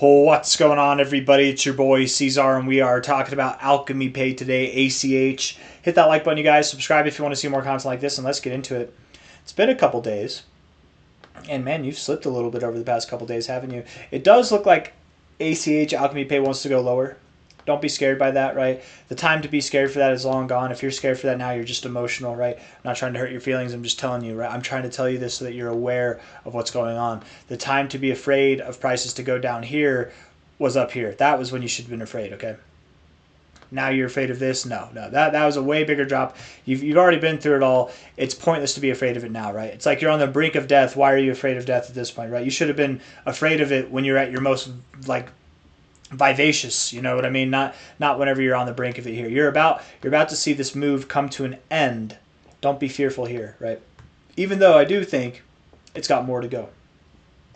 What's going on, everybody? It's your boy C-Zar, and we are talking about Alchemy Pay today, ACH. Hit that like button, you guys. Subscribe if you want to see more content like this, and let's get into it. It's been a couple days, and man, you've slipped a little bit over the past couple days, haven't you? It does look like ACH, Alchemy Pay, wants to go lower. Don't be scared by that, right? The time to be scared for that is long gone. If you're scared for that now, you're just emotional, right? I'm not trying to hurt your feelings. I'm just telling you, right? I'm trying to tell you this so that you're aware of what's going on. The time to be afraid of prices to go down here was up here. That was when you should have been afraid, okay? Now you're afraid of this? No. That was a way bigger drop. You've already been through it all. It's pointless to be afraid of it now, right? It's like you're on the brink of death. Why are you afraid of death at this point, right? You should have been afraid of it when you're at your most, like, vivacious, you know what I mean? Not whenever you're on the brink of it here. You're about to see this move come to an end. Don't be fearful here, right? Even though I do think it's got more to go.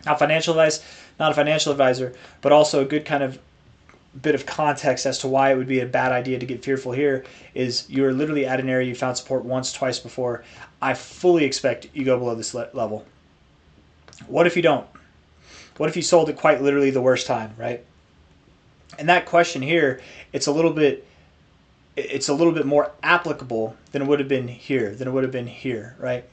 Now, financial advice, not a financial advisor, but also a good kind of bit of context as to why it would be a bad idea to get fearful here is you're literally at an area you found support once, twice before. I fully expect you go below this level. What if you don't? What if you sold it quite literally the worst time, right? And that question here, it's a little bit more applicable than it would have been here, right?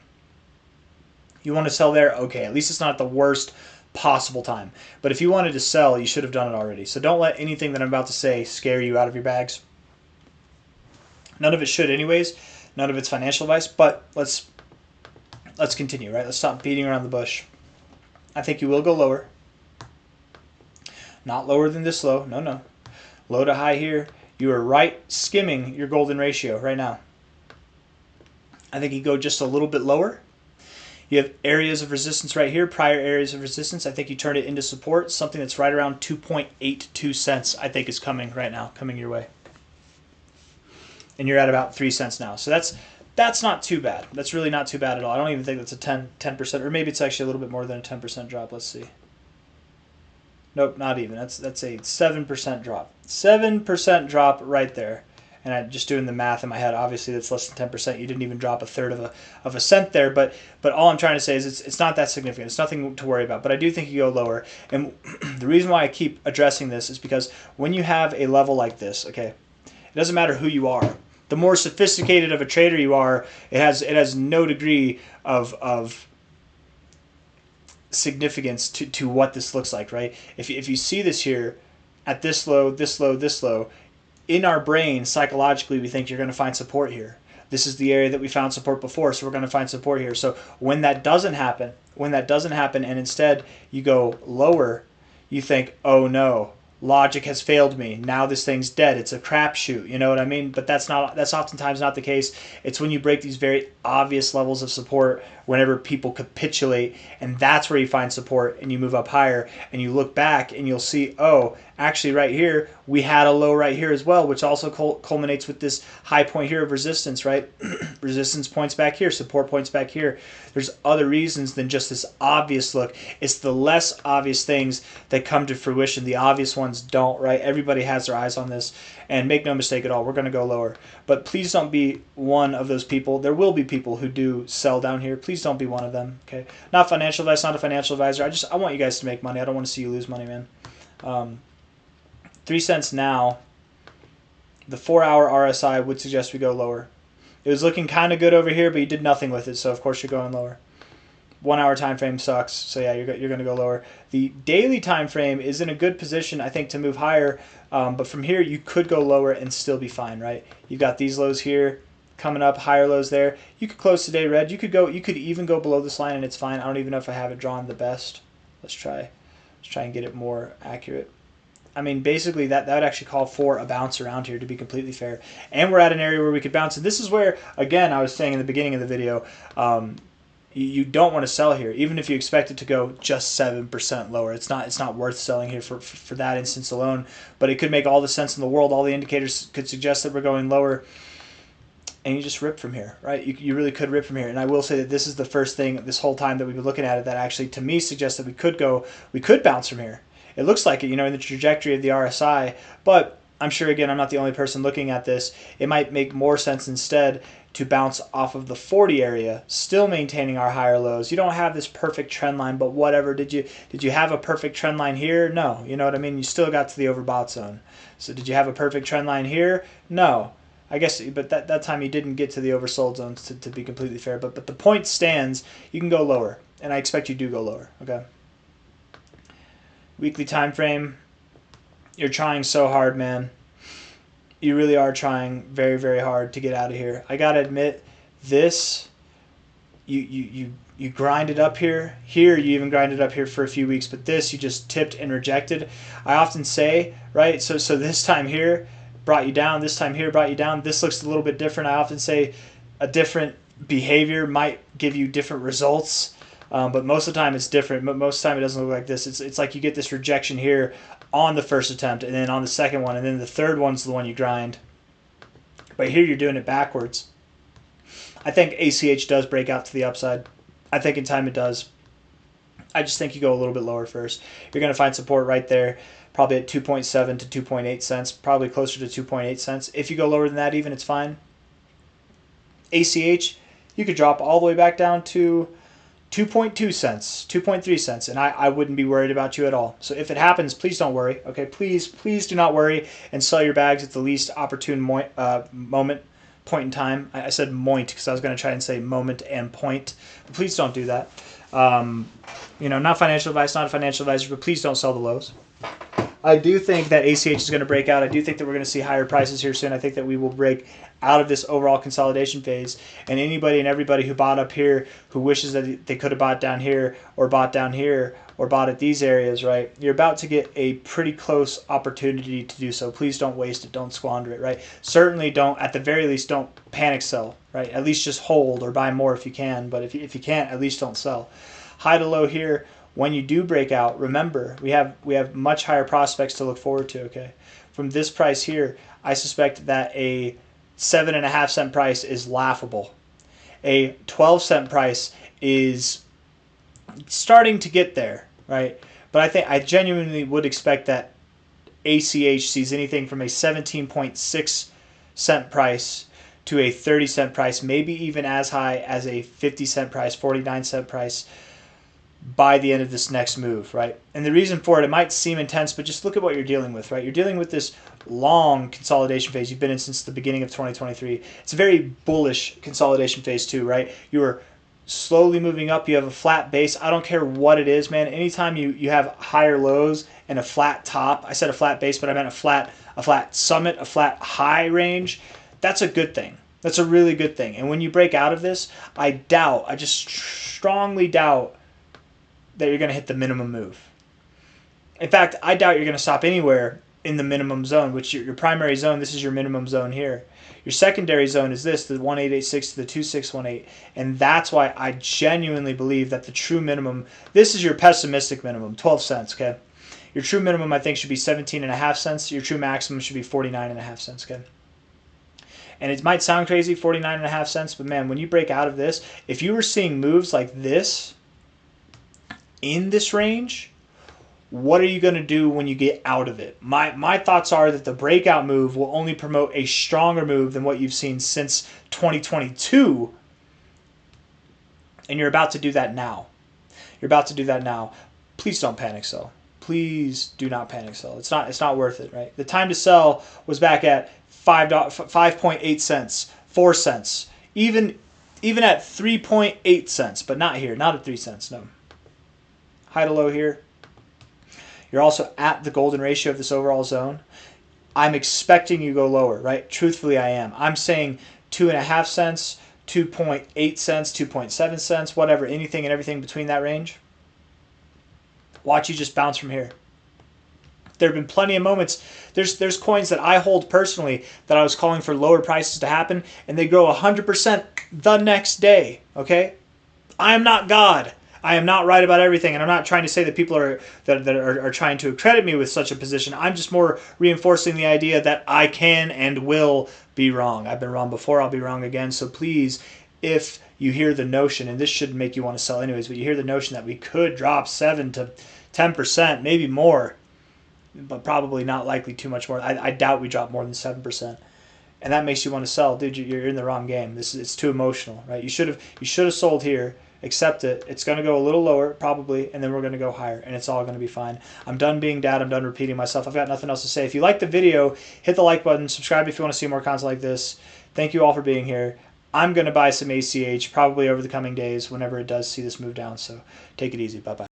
You want to sell there? Okay, at least it's not the worst possible time. But if you wanted to sell, you should have done it already. So don't let anything that I'm about to say scare you out of your bags. None of it should anyways. None of it's financial advice, but let's continue, right? Let's stop beating around the bush. I think you will go lower. Not lower than this low. No. Low to high here. You are right skimming your golden ratio right now. I think you go just a little bit lower. You have areas of resistance right here, prior areas of resistance. I think you turn it into support. Something that's right around 2.82 cents, I think, is coming right now, coming your way. And you're at about 3 cents now. So that's not too bad. That's really not too bad at all. I don't even think that's a 10%, or maybe it's actually a little bit more than a 10% drop. Let's see. Nope, not even. That's a 7% drop. 7% drop right there. And I'm just doing the math in my head. Obviously, that's less than 10%. You didn't even drop a third of a cent there. But all I'm trying to say is it's not that significant. It's nothing to worry about. But I do think you go lower. And the reason why I keep addressing this is because when you have a level like this, okay, it doesn't matter who you are. The more sophisticated of a trader you are, it has no degree of significance to what this looks like, right? If you see this here at this low, this low, this low, in our brain, psychologically, we think you're going to find support here. This is the area that we found support before, so we're going to find support here. So when that doesn't happen, and instead you go lower, you think, oh no, logic has failed me. Now this thing's dead. It's a crapshoot. You know what I mean? But that's oftentimes not the case. It's when you break these very obvious levels of support whenever people capitulate, and that's where you find support and you move up higher and you look back and you'll see, oh, actually right here, we had a low right here as well, which also culminates with this high point here of resistance, right? Resistance points back here, support points back here. There's other reasons than just this obvious look. It's the less obvious things that come to fruition. The obvious ones don't, right? Everybody has their eyes on this, and make no mistake at all, we're going to go lower. But please don't be one of those people. There will be people who do sell down here. Please don't be one of them, okay? Not financial advice, not a financial advisor. I want you guys to make money. I don't want to see you lose money, man. 3 cents now. The 4-hour RSI would suggest we go lower. It was looking kind of good over here, but you did nothing with it, so of course you're going lower. 1-hour time frame sucks, so yeah, you're going to go lower. The daily time frame is in a good position, I think, to move higher, but from here you could go lower and still be fine, right? You've got these lows here coming up, higher lows there. You could close today red. You could even go below this line and it's fine. I don't even know if I have it drawn the best. Let's try and get it more accurate. I mean, basically, that would actually call for a bounce around here, to be completely fair. And we're at an area where we could bounce. And this is where, again, I was saying in the beginning of the video, you don't want to sell here, even if you expect it to go just 7% lower. It's not worth selling here for that instance alone. But it could make all the sense in the world. All the indicators could suggest that we're going lower. And you just rip from here, right? You really could rip from here. And I will say that this is the first thing this whole time that we've been looking at it that actually, to me, suggests that we could bounce from here. It looks like it, you know, in the trajectory of the RSI, but I'm sure, again, I'm not the only person looking at this. It might make more sense instead to bounce off of the 40 area, still maintaining our higher lows. You don't have this perfect trend line, but whatever. Did you have a perfect trend line here? No. You know what I mean? You still got to the overbought zone. So did you have a perfect trend line here? No. I guess, but that time you didn't get to the oversold zones, to be completely fair. But the point stands. You can go lower, and I expect you do go lower. Okay. Weekly time frame. You're trying so hard, man. You really are trying very, very hard to get out of here. I gotta admit, this, you grind it up here. Here, you even grind it up here for a few weeks, but this, you just tipped and rejected. I often say, right, so this time here brought you down, this time here brought you down. This looks a little bit different. I often say a different behavior might give you different results, but most of the time it's different. But most of the time it doesn't look like this. It's like you get this rejection here on the first attempt, and then on the second one, and then the third one's the one you grind. But here you're doing it backwards. I think ACH does break out to the upside. I think in time it does. I just think you go a little bit lower first. You're going to find support right there, probably at 2.7 to 2.8 cents, probably closer to 2.8 cents. If you go lower than that even, it's fine. ACH, you could drop all the way back down to 2.2 cents, 2.3 cents, and I wouldn't be worried about you at all. So if it happens, please don't worry. Okay, please do not worry and sell your bags at the least opportune point in time. I said point because I was going to try and say moment and point. But please don't do that. Not financial advice, not a financial advisor, but please don't sell the lows. I do think that ACH is going to break out. I do think that we're going to see higher prices here soon. I think that we will break out of this overall consolidation phase. And anybody and everybody who bought up here, who wishes that they could have bought down here, or bought down here, or bought at these areas, right? You're about to get a pretty close opportunity to do so. Please don't waste it. Don't squander it, right? Certainly don't, at the very least, don't panic sell, right? At least just hold or buy more if you can. But if you can't, at least don't sell. High to low here. When you do break out, remember, we have much higher prospects to look forward to, okay? From this price here, I suspect that a 7.5 cent price is laughable. A 12-cent price is starting to get there, right? But I genuinely would expect that ACH sees anything from a 17.6 cent price to a 30-cent price, maybe even as high as a 50-cent price, 49-cent price, by the end of this next move, right? And the reason for it might seem intense, but just look at what you're dealing with, right? You're dealing with this long consolidation phase you've been in since the beginning of 2023. It's a very bullish consolidation phase too, right? You're slowly moving up. You have a flat base. I don't care what it is, man. Anytime you have higher lows and a flat top, I said a flat base, but I meant a flat summit, a flat high range, that's a good thing. That's a really good thing. And when you break out of this, I just strongly doubt that you're going to hit the minimum move. In fact, I doubt you're going to stop anywhere in the minimum zone, which your primary zone, this is your minimum zone here. Your secondary zone is this, the 1886 to the 2618. And that's why I genuinely believe that the true minimum, this is your pessimistic minimum, 12 cents, okay? Your true minimum, I think, should be 17.5 cents. Your true maximum should be 49.5 cents, okay? And it might sound crazy, 49.5 cents, but man, when you break out of this, if you were seeing moves like this, in this range, what are you going to do when you get out of it? My thoughts are that the breakout move will only promote a stronger move than what you've seen since 2022, and you're about to do that now. You're about to do that now. Please don't panic sell. Please do not panic sell. It's not worth it, right? The time to sell was back at 5.8 cents, 4 cents, even at 3.8 cents, but not here, not at 3 cents, no. High to low here. You're also at the golden ratio of this overall zone. I'm expecting you go lower, right? Truthfully, I am. I'm saying 2.5 cents, 2.8 cents, 2.7 cents, whatever, anything and everything between that range. Watch you just bounce from here. There have been plenty of moments. There's coins that I hold personally that I was calling for lower prices to happen, and they grow 100% the next day, okay? I am not God. I am not right about everything, and I'm not trying to say that people are trying to accredit me with such a position. I'm just more reinforcing the idea that I can and will be wrong. I've been wrong before, I'll be wrong again. So please, if you hear the notion, and this shouldn't make you want to sell anyways, but you hear the notion that we could drop 7 to 10%, maybe more, but probably not likely too much more. I doubt we drop more than 7%. and that makes you want to sell, dude, you're in the wrong game. It's too emotional, right? You should have sold here. Accept it. It's going to go a little lower probably, and then we're going to go higher, and it's all going to be fine. I'm done being dad. I'm done repeating myself. I've got nothing else to say. If you like the video, hit the like button. Subscribe if you want to see more content like this. Thank you all for being here. I'm going to buy some ACH probably over the coming days whenever it does see this move down. So take it easy. Bye-bye.